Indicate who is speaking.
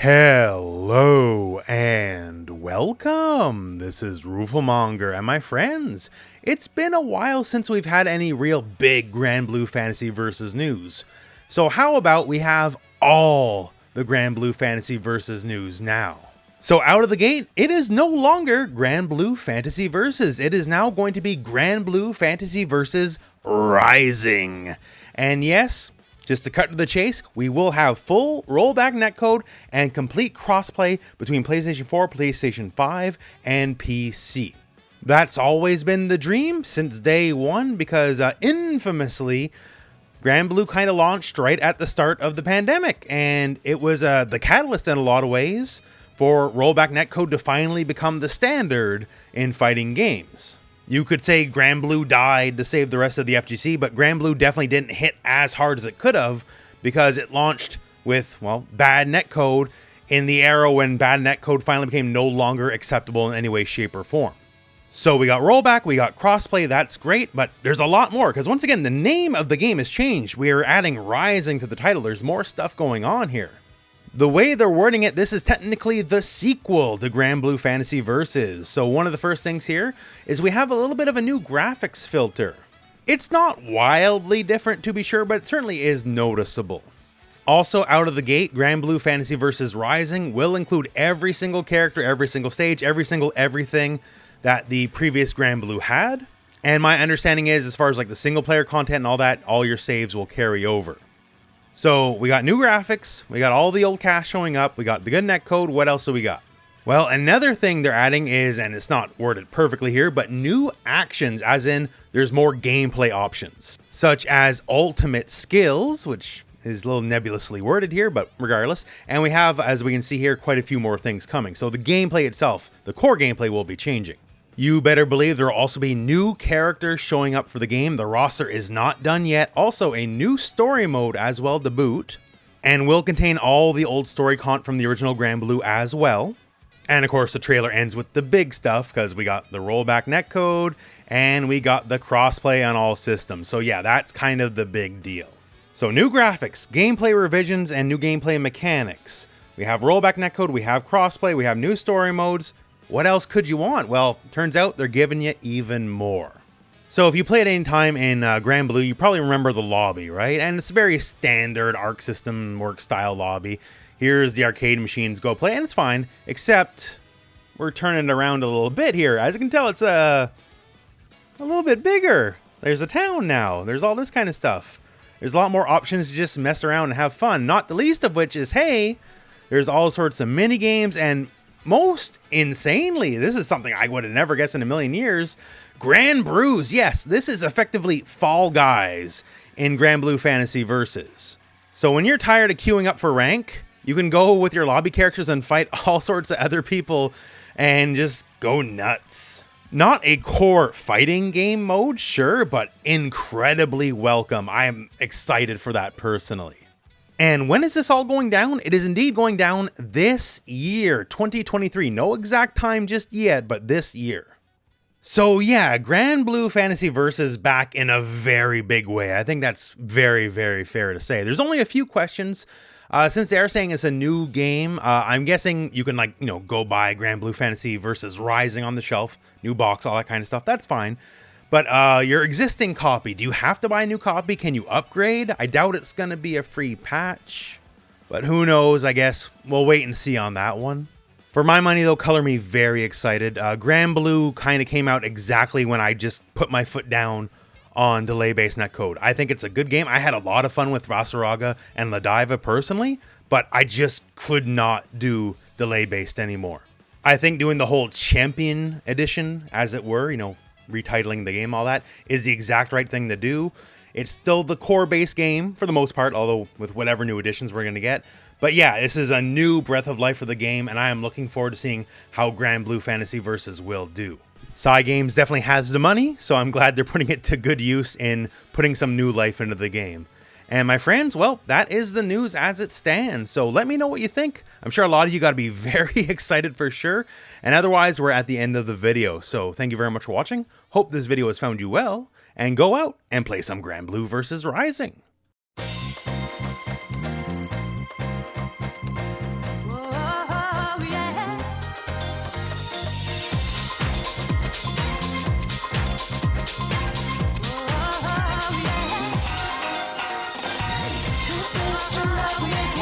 Speaker 1: Hello and welcome. This is Rooflemonger and my friends. It's been a while since we've had any real big Granblue Fantasy Versus news. So how about we have all the Granblue Fantasy Versus news now? So out of the gate, it is no longer Granblue Fantasy Versus. It is now going to be Granblue Fantasy Versus Rising. And yes, just to cut to the chase, we will have full rollback netcode and complete crossplay between PlayStation 4, PlayStation 5, and PC. That's always been the dream since day one because infamously, Granblue kind of launched right at the start of the pandemic, and it was the catalyst in a lot of ways for rollback netcode to finally become the standard in fighting games. You could say Granblue died to save the rest of the FGC, but Granblue definitely didn't hit as hard as it could have because it launched with, well, bad netcode in the era when bad netcode finally became no longer acceptable in any way, shape, or form. So we got rollback, we got crossplay, that's great, but there's a lot more because once again, the name of the game has changed. We are adding Rising to the title. There's more stuff going on here. The way they're wording it, this is technically the sequel to Granblue Fantasy Versus. So one of the first things here is we have a little bit of a new graphics filter. It's not wildly different to be sure, but it certainly is noticeable. Also out of the gate, Granblue Fantasy Versus Rising will include every single character, every single stage, every single everything that the previous Granblue had. And my understanding is, as far as like the single player content and all that, all your saves will carry over. So we got new graphics, we got all the old cast showing up, we got the good netcode. What else do we got? Well, another thing they're adding is, and it's not worded perfectly here, but new actions, as in there's more gameplay options, such as ultimate skills, which is a little nebulously worded here, but regardless. And we have, as we can see here, quite a few more things coming. So the gameplay itself, the core gameplay will be changing. You better believe there will also be new characters showing up for the game. The roster is not done yet. Also, a new story mode as well to boot, and will contain all the old story content from the original Granblue as well. And of course, the trailer ends with the big stuff because we got the rollback netcode and we got the crossplay on all systems. So yeah, that's kind of the big deal. So new graphics, gameplay revisions, and new gameplay mechanics. We have rollback netcode, we have crossplay, we have new story modes. What else could you want? Well, turns out they're giving you even more. So if you played any time in Granblue, you probably remember the lobby, right? And it's a very standard Arc System work style lobby. Here's the arcade machines, go play, and it's fine, except we're turning it around a little bit here. As you can tell, it's a little bit bigger. There's a town now. There's all this kind of stuff. There's a lot more options to just mess around and have fun, not the least of which is, hey, there's all sorts of mini games, and most insanely, this is something I would have never guessed in a million years, Bruise. Yes, this is effectively Fall Guys in Granblue Fantasy Versus. So when you're tired of queuing up for rank, you can go with your lobby characters and fight all sorts of other people and just go nuts. Not a core fighting game mode, sure, but incredibly welcome. I am excited for that personally. And when is this all going down? It is indeed going down this year, 2023. No exact time just yet, but this year. So yeah, Granblue Fantasy Versus back in a very big way. I think that's very, very fair to say. There's only a few questions. Since they are saying it's a new game, I'm guessing you can go buy Granblue Fantasy Versus Rising on the shelf, new box, all that kind of stuff. That's fine. But your existing copy, do you have to buy a new copy? Can you upgrade? I doubt it's going to be a free patch, but who knows? I guess we'll wait and see on that one. For my money, though, color me very excited. Granblue kind of came out exactly when I just put my foot down on delay-based netcode. I think it's a good game. I had a lot of fun with Vasaraga and Ladiva personally, but I just could not do delay-based anymore. I think doing the whole champion edition, as it were, retitling the game, all that, is the exact right thing to do. It's still the core base game for the most part, although with whatever new additions we're going to get. But yeah, this is a new breath of life for the game, and I am looking forward to seeing how Granblue Fantasy Versus will do. Cygames definitely has the money, so I'm glad they're putting it to good use in putting some new life into the game. And my friends, well, that is the news as it stands. So let me know what you think. I'm sure a lot of you got to be very excited for sure. And otherwise, we're at the end of the video. So thank you very much for watching. Hope this video has found you well. And go out and play some Granblue Versus Rising.
Speaker 2: Whoa. I'll make